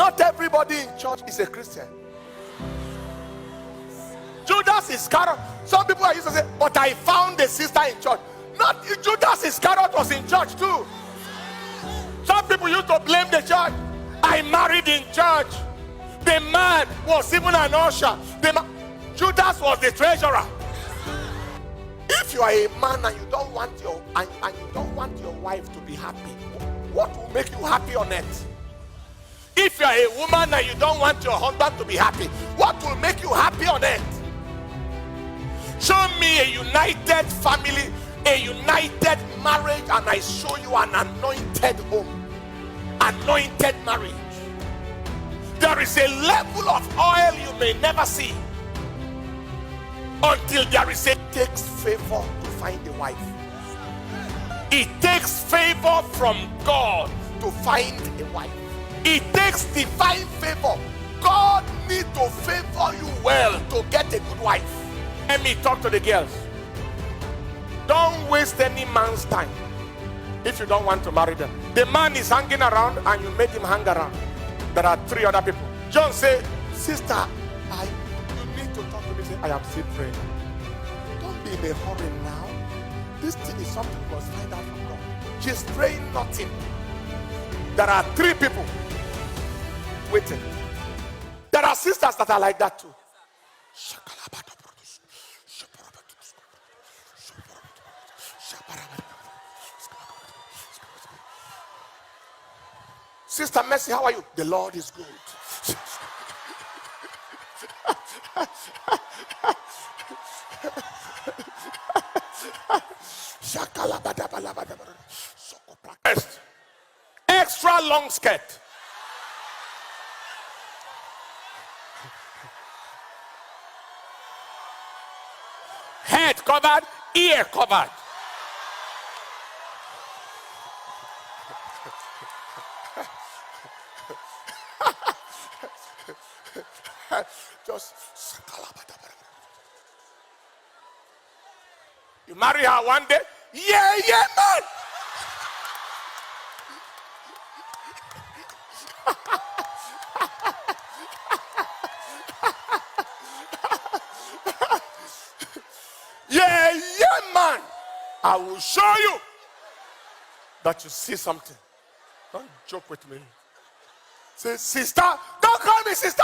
Not everybody in church is a Christian. Judas Iscariot. Some people are used to say, but I found a sister in church. Not Judas Iscariot was in church too. Some people used to blame the church. I married in church. The man was even an usher. Judas was the treasurer. If you are a man and you don't want your wife to be happy, what will make you happy on earth? If you are a woman and you don't want your husband to be happy, what will make you happy on earth? Show me a united family, a united marriage, and I show you an anointed home, anointed marriage. There is a level of oil you may never see until there is a takes favor to find a wife. It takes favor from God to find a wife. It takes divine favor. God needs to favor you well to get a good wife. Let me talk to the girls. Don't waste any man's time if you don't want to marry them. The man is hanging around and you made him hang around. There are 3 other people. John said, sister, you need to talk to me. Say, I am still praying. Don't be in a hurry now. This thing is something you must find out from God. She's praying nothing. There are 3 people waiting. There are sisters that are like that too. Sister Mercy, how are you? The Lord is good. Extra long skirt. Head covered, ear covered. Just you marry her one day, yeah, man. yeah, man. I will show you that you see something. Don't joke with me. Say, sister, don't call me sister.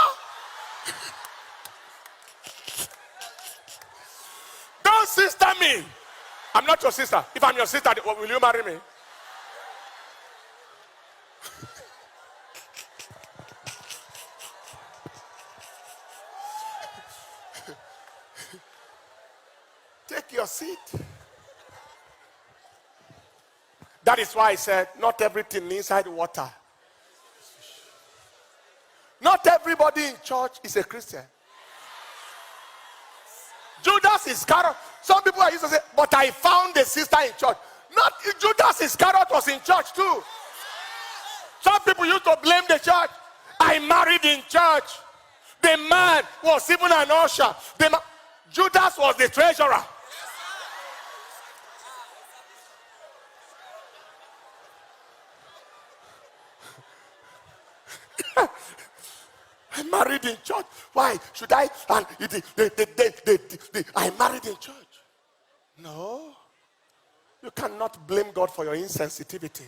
Don't sister me. I'm not your sister. If I'm your sister, will you marry me? Take your seat. That is why I said, not everything inside water. Not everybody in church is a Christian. Judas Iscariot. Some people are used to say, but I found a sister in church. Not Judas Iscariot was in church too. Some people used to blame the church. I married in church. The man was even an usher. Judas was the treasurer. I married in church. Why should I? And I married in church. No. You cannot blame God for your insensitivity.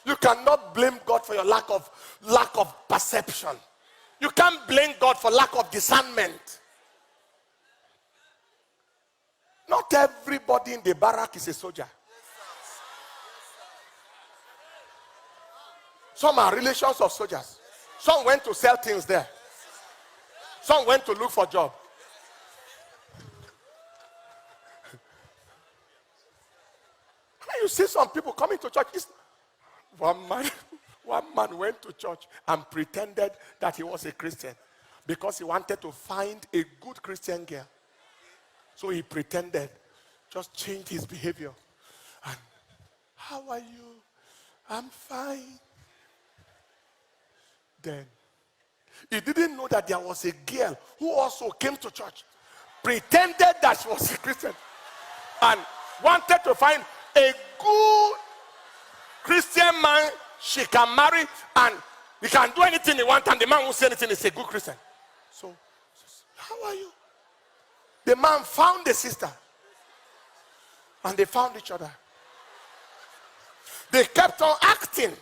You cannot blame God for your lack of perception. You can't blame God for lack of discernment. Not everybody in the barrack is a soldier. Some are relations of soldiers. Some went to sell things there. Some went to look for a job. You see some people coming to church. One man went to church and pretended that he was a Christian because he wanted to find a good Christian girl. So he pretended, just changed his behavior. And, how are you? I'm fine. Then he didn't know that there was a girl who also came to church, pretended that she was a Christian, and wanted to find a good Christian man she can marry and He can do anything he wants, and the man won't say anything. He's a good Christian. So, how are you? The man found the sister, and they found each other. They kept on acting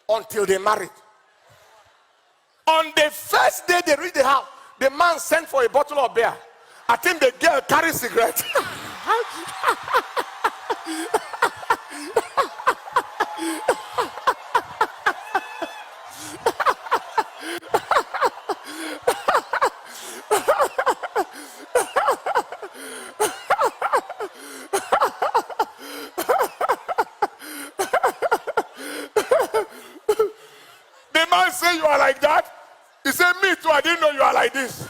until they married. On the first day they reached the house, the man sent for a bottle of beer. I think the girl carried cigarette. The man said, "You are like that?" He said, "Me too, I didn't know you are like this."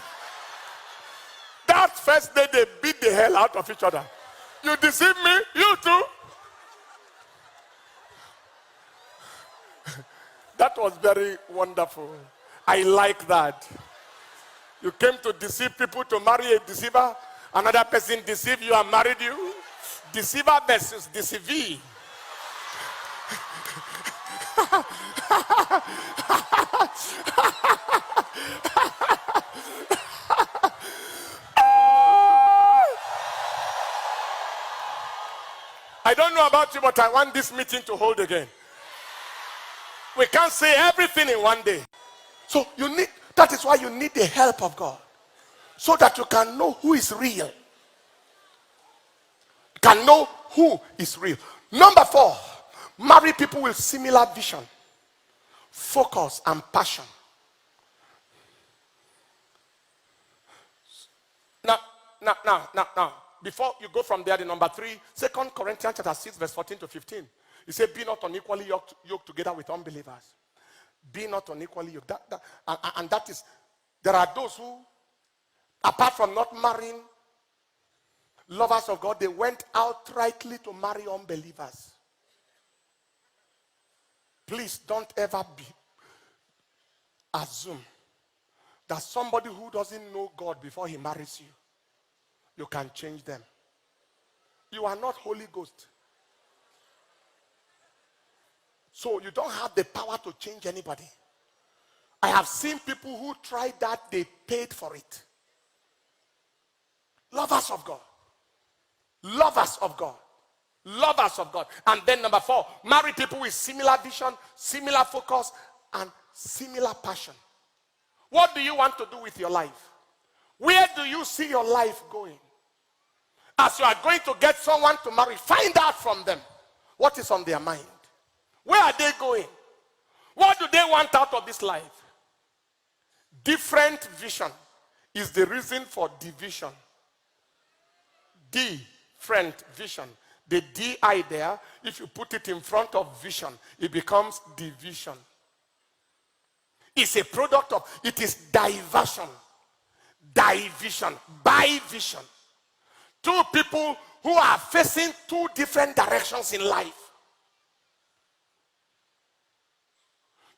That first day they beat the hell out of each other. "You deceived me, you too." That was very wonderful. I like that. You came to deceive people to marry a deceiver. Another person deceived you and married you. Deceiver versus deceivee. I don't know about you, but I want this meeting to hold again. We can't say everything in one day. So that is why you need the help of God. So that you can know who is real. You can know who is real. Number 4, marry people with similar vision, focus, and passion. Now, before you go from there, the number 3, 2 Corinthians chapter 6, verse 14 to 15. He said, "Be not unequally yoked together with unbelievers." Be not unequally yoked. And that is, there are those who, apart from not marrying lovers of God, they went outrightly to marry unbelievers. Please don't ever assume that somebody who doesn't know God before he marries you, you can change them. You are not Holy Ghost. So you don't have the power to change anybody. I have seen people who tried that, they paid for it. Lovers of God. Lovers of God. Lovers of God. And then number 4, marry people with similar vision, similar focus, and similar passion. What do you want to do with your life? Where do you see your life going? As you are going to get someone to marry, find out from them what is on their mind. Where are they going? What do they want out of this life? Different vision is the reason for division. Different vision. The DI there, if you put it in front of vision, it becomes division. It's a product of, it is diversion. Division. By vision. Two people who are facing two different directions in life.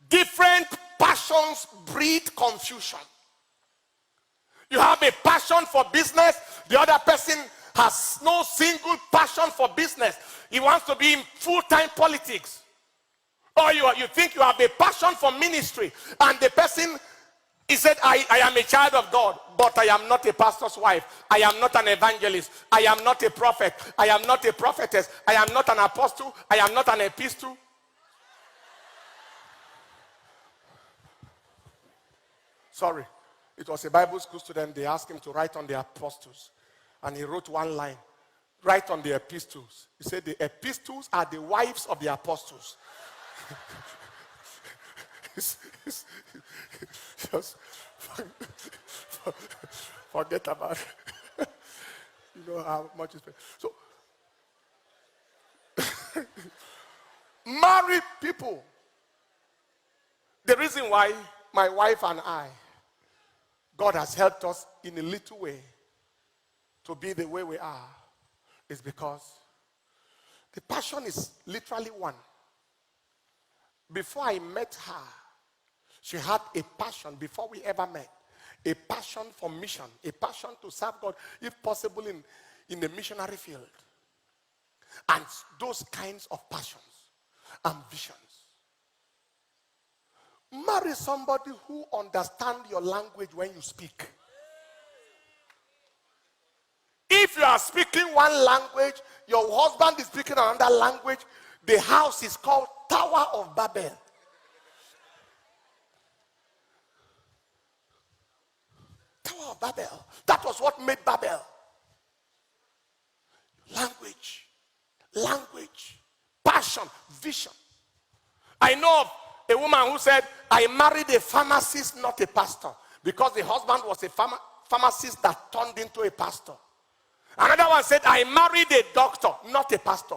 Different passions breed confusion. You have a passion for business, the other person has no single passion for business. He wants to be in full-time politics. Or you think you have a passion for ministry, and the person, he said, I am a child of God, but I am not a pastor's wife. I am not an evangelist. I am not a prophet. I am not a prophetess. I am not an apostle. I am not an epistle. Sorry, it was a Bible school student. They asked him to write on the apostles, and he wrote one line: write on the epistles. He said the epistles are the wives of the apostles. Just forget about it. You know how much it's paid. So marry people. The reason why my wife and I, God has helped us in a little way to be the way we are, is because the passion is literally one. Before I met her, she had a passion, before we ever met, a passion for mission, a passion to serve God, if possible in the missionary field. And those kinds of passions and visions marry somebody who understands your language when you speak. If you are speaking one language, your husband is speaking another language, the house is called Tower of Babel. Tower of Babel. That was what made Babel. Language, passion, vision. I know of a woman who said, I married a pharmacist, not a pastor, because the husband was a pharmacist that turned into a pastor. Another one said, I married a doctor, not a pastor.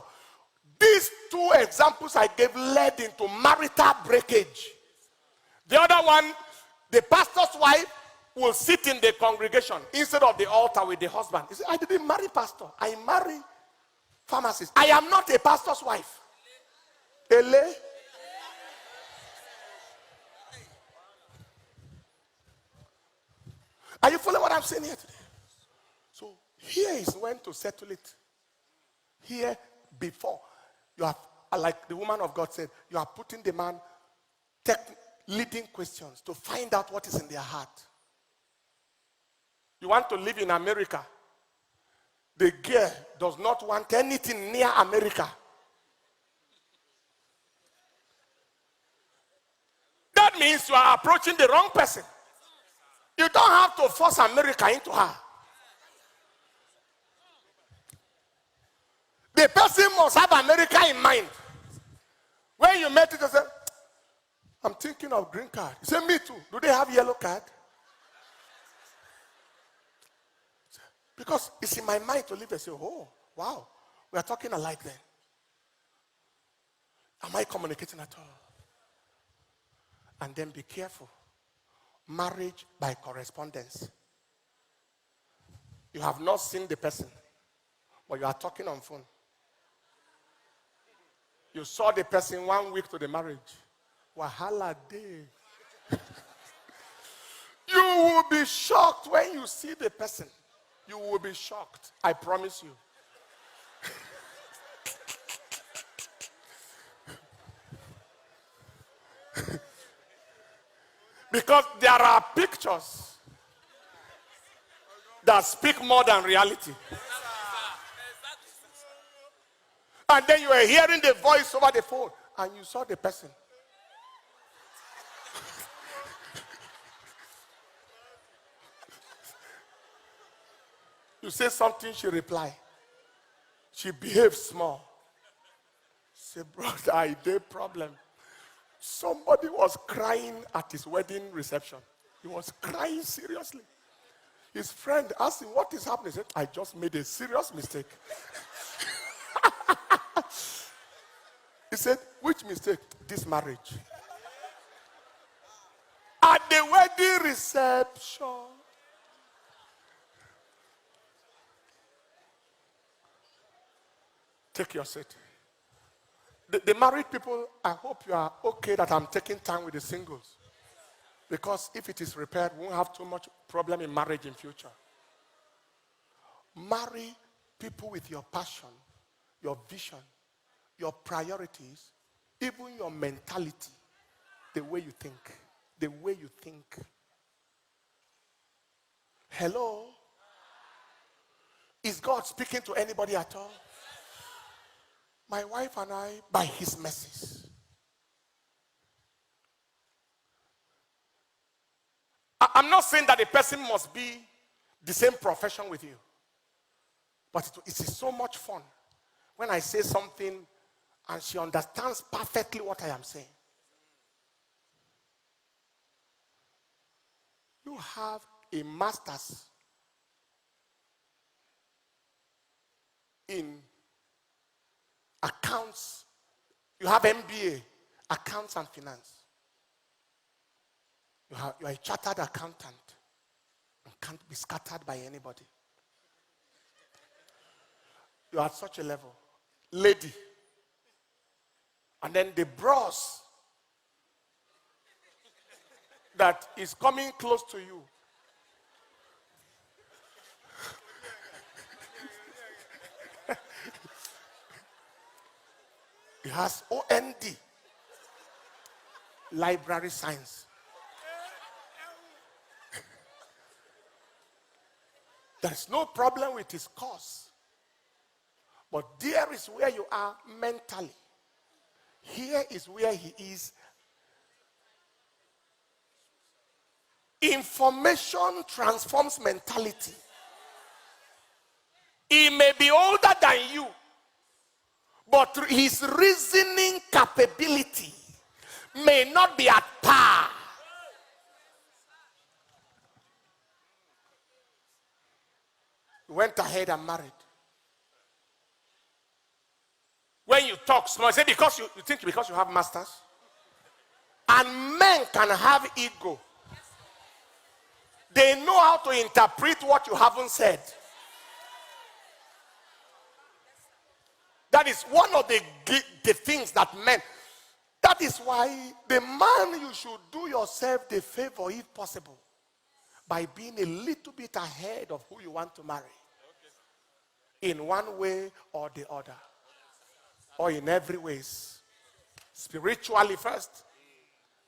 These two examples I gave led into marital breakage. The other one, the pastor's wife will sit in the congregation instead of the altar with the husband. He said, I didn't marry pastor, I marry pharmacist. I am not a pastor's wife. Ele. Are you following what I'm saying here today? So here is when to settle it. Here, before you have, like the woman of God said, you are putting the man leading questions to find out what is in their heart. You want to live in America. The girl does not want anything near America. That means you are approaching the wrong person. You don't have to force America into her. The person must have America in mind. When you met it, you say, I'm thinking of green card. You say, me too. Do they have yellow card? Because it's in my mind to live and say, oh, wow, we are talking alike then. Am I communicating at all? And then be careful. Marriage by correspondence. You have not seen the person, but you are talking on phone. You saw the person 1 week to the marriage. Wahala day. You will be shocked when you see the person. You will be shocked. I promise you. Because there are pictures that speak more than reality. And then you are hearing the voice over the phone and you saw the person. You say something, she reply. She behaves small. Say, brother, I did problem. Somebody was crying at his wedding reception. He was crying seriously. His friend asked him, what is happening? He said, I just made a serious mistake. He said, which mistake? This marriage. At the wedding reception. Take your seat. The married people, I hope you are okay that I'm taking time with the singles. Because if it is repaired, we won't have too much problem in marriage in future. Marry people with your passion, your vision, your priorities, even your mentality, the way you think. The way you think. Hello? Is God speaking to anybody at all? My wife and I, by his mercies. I'm not saying that the person must be the same profession with you. But it is so much fun when I say something and she understands perfectly what I am saying. You have a master's in accounts. You have MBA, accounts and finance. You are a chartered accountant and can't be scattered by anybody. You are at such a level. Lady. And then the bros that is coming close to you. He has OND. Library science. There's no problem with his cause. But there is where you are mentally. Here is where he is. Information transforms mentality. He may be older than you, but his reasoning capability may not be at par. He went ahead and married. When you talk small, say because you think because you have masters. And men can have ego. They know how to interpret what you haven't said. That is one of the things that men. That is why the man, you should do yourself the favor if possible by being a little bit ahead of who you want to marry. In one way or the other. Or in every ways. Spiritually first,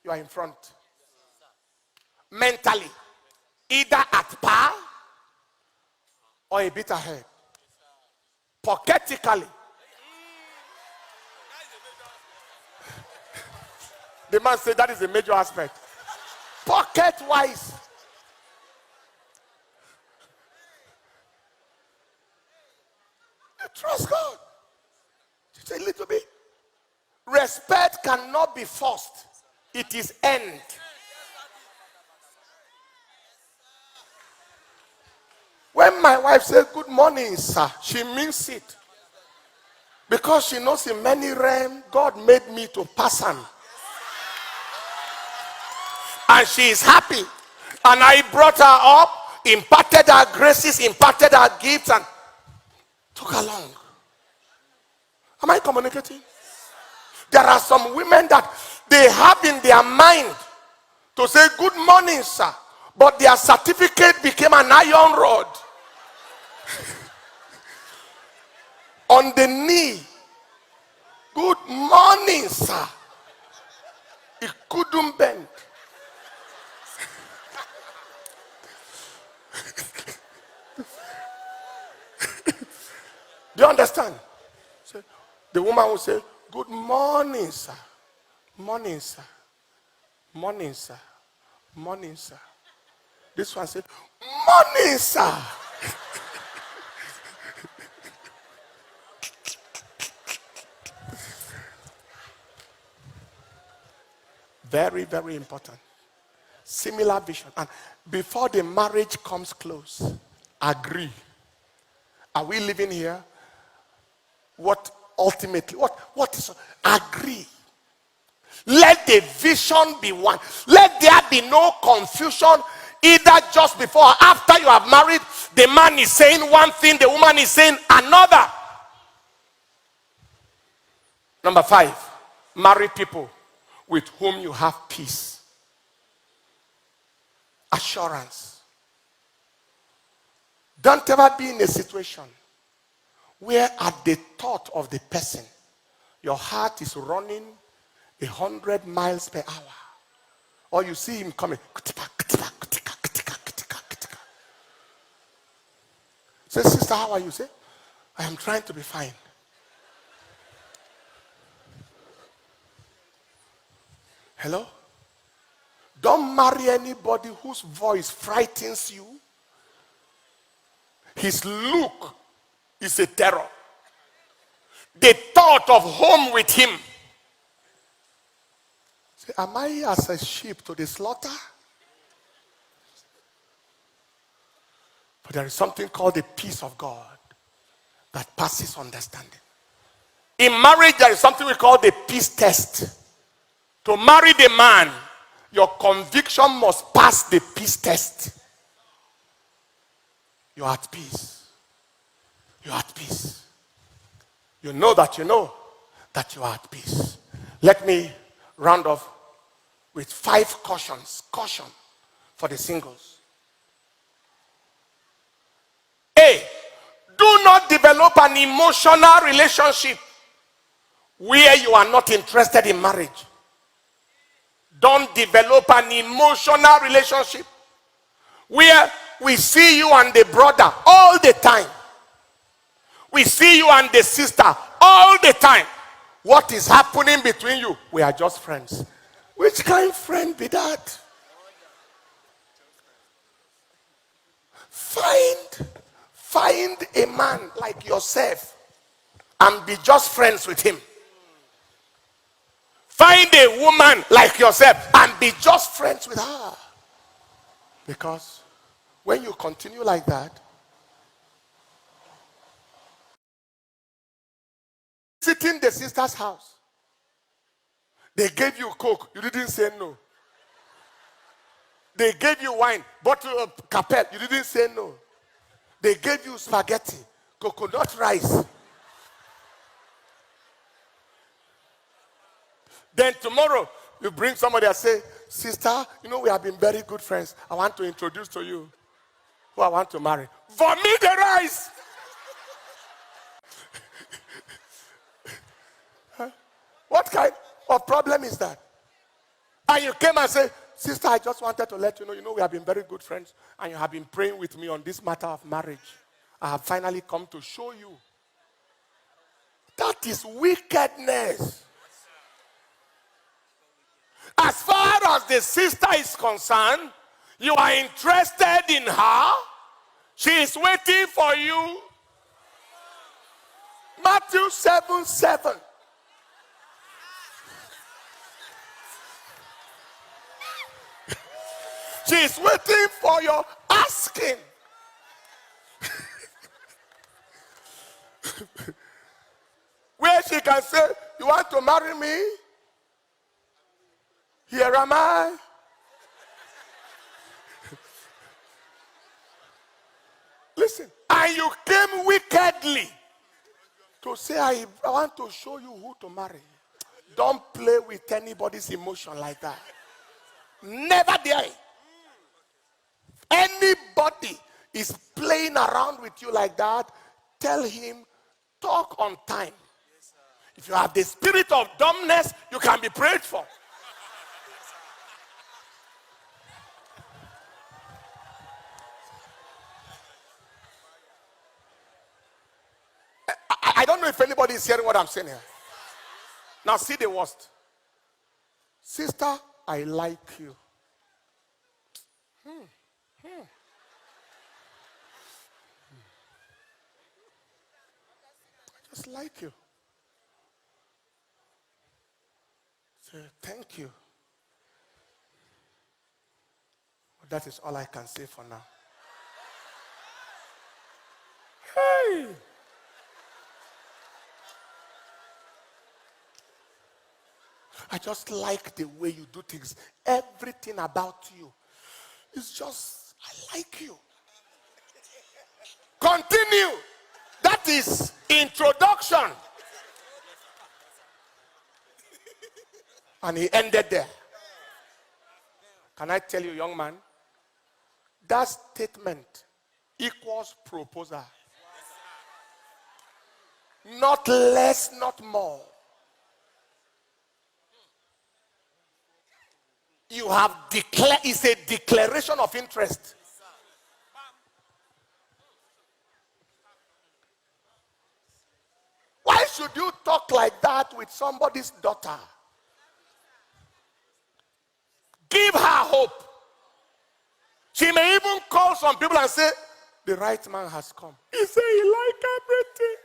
you are in front. Mentally, either at par or a bit ahead. Pocketically, the man said that is a major aspect. Pocket-wise, you trust God. Just a little bit. Respect cannot be forced. It is earned. When my wife says good morning, sir, she means it. Because she knows in many realms, God made me to pass on. And she is happy. And I brought her up, imparted her graces, imparted her gifts, and took her along. Am I communicating? There are some women that they have in their mind to say good morning, sir. But their certificate became an iron rod. On the knee. Good morning, sir. It couldn't bend. Do you understand? The woman will say, good morning, sir. Morning, sir. Morning, sir. Morning, sir. This one said, morning, sir. Very, very important. Similar vision. And before the marriage comes close, agree. Are we living here? What ultimately, what is, agree. Let the vision be one. Let there be no confusion either just before or after you have married. The man is saying one thing, the woman is saying another. Number 5, marry people with whom you have peace, assurance. Don't ever be in a situation where at the thought of the person, your heart is running 100 miles per hour. Or you see him coming. Say, sister, how are you? Say, I am trying to be fine. Hello? Don't marry anybody whose voice frightens you. His look is a terror. The thought of home with him. Say, am I as a sheep to the slaughter? But there is something called the peace of God that passes understanding. In marriage, there is something we call the peace test. To marry the man, your conviction must pass the peace test. You are at peace. You are at peace. You know that you are at peace. Let me round off with 5 cautions. Caution for the singles. A, do not develop an emotional relationship where you are not interested in marriage. Don't develop an emotional relationship where we see you and the brother all the time. We see you and the sister all the time. What is happening between you? We are just friends. Which kind of friend be that? Find a man like yourself and be just friends with him. Find a woman like yourself and be just friends with her. Because when you continue like that, sitting in the sister's house, they gave you Coke, you didn't say no. They gave you wine, bottle of Capel, you didn't say no. They gave you spaghetti, coconut rice. Then tomorrow, you bring somebody and say, sister, we have been very good friends. I want to introduce to you who I want to marry. Vomit the rice. What kind of problem is that? And you came and said, sister, I just wanted to let you know, we have been very good friends, and you have been praying with me on this matter of marriage. I have finally come to show you. That is wickedness. As far as the sister is concerned, you are interested in her. She is waiting for you. Matthew 7:7. She is waiting for your asking. Where she can say, you want to marry me? Here am I. Listen, and you came wickedly to say, I want to show you who to marry. Don't play with anybody's emotion like that. Never dare. Anybody is playing around with you like that, tell him, talk on time. If you have the spirit of dumbness, you can be prayed for. I don't know if anybody is hearing what I'm saying here. Now see the worst. Sister, I like you. I just like you. Say, thank you. But that is all I can say for now. Hey! I just like the way you do things. Everything about you is just, I like you. Continue. That is introduction. And he ended there. Can I tell you, young man? That statement equals proposal. Not less, not more. You have declared, it's a declaration of interest. Why should you talk like that with somebody's daughter? Give her hope. She may even call some people and say, the right man has come. He said he liked everything.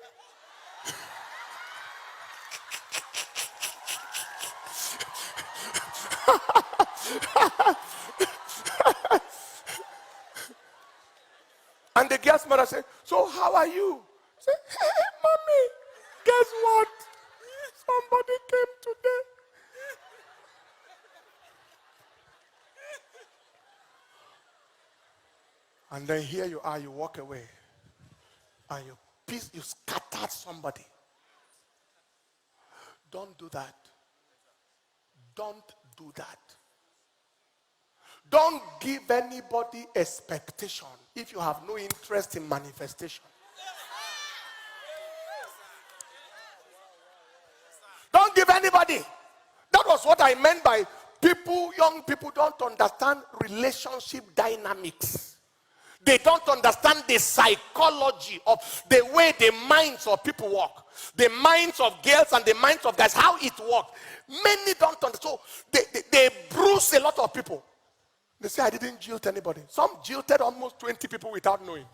And the girl's mother said, so how are you? Say, hey, mommy, guess what? Somebody came today. And then here you are, you walk away. And you scattered somebody. Don't do that. Don't do that. Don't give anybody expectation if you have no interest in manifestation. Don't give anybody. That was what I meant by young people don't understand relationship dynamics. They don't understand the psychology of the way the minds of people work. The minds of girls and the minds of guys, how it works. Many don't understand. So they bruise a lot of people. They say, I didn't jilt anybody. Some jilted almost 20 people without knowing.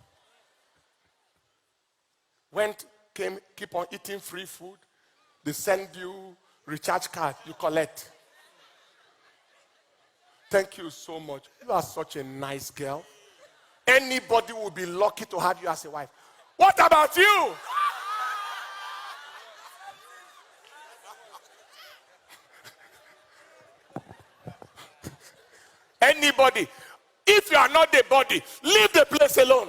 Keep on eating free food. They send you recharge card. You collect. Thank you so much. You are such a nice girl. Anybody will be lucky to have you as a wife. What about you? Anybody. If you are not the body, leave the place alone.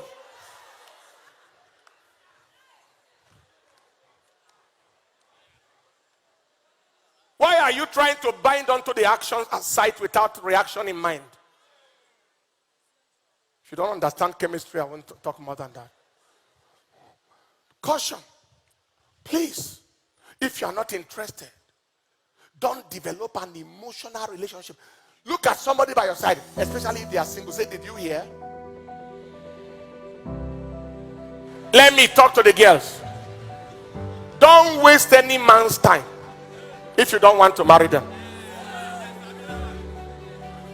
Why are you trying to bind onto the action site without reaction in mind? If you don't understand chemistry, I won't talk more than that. Caution. Please, if you are not interested, don't develop an emotional relationship. Look at somebody by your side, especially if they are single. Say, did you hear? Let me talk to the girls. Don't waste any man's time if you don't want to marry them.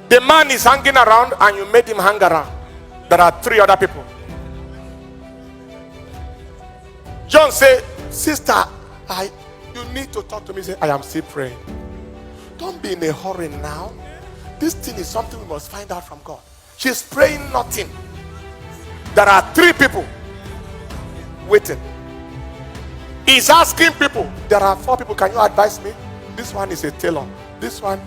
The man is hanging around and you made him hang around. There are 3 other people. John said, sister, you need to talk to me. Say, I am still praying. Don't be in a hurry now. This thing is something we must find out from God. She's praying nothing. There are 3 people waiting. He's asking people. There are 4 people. Can you advise me? This one is a tailor. This one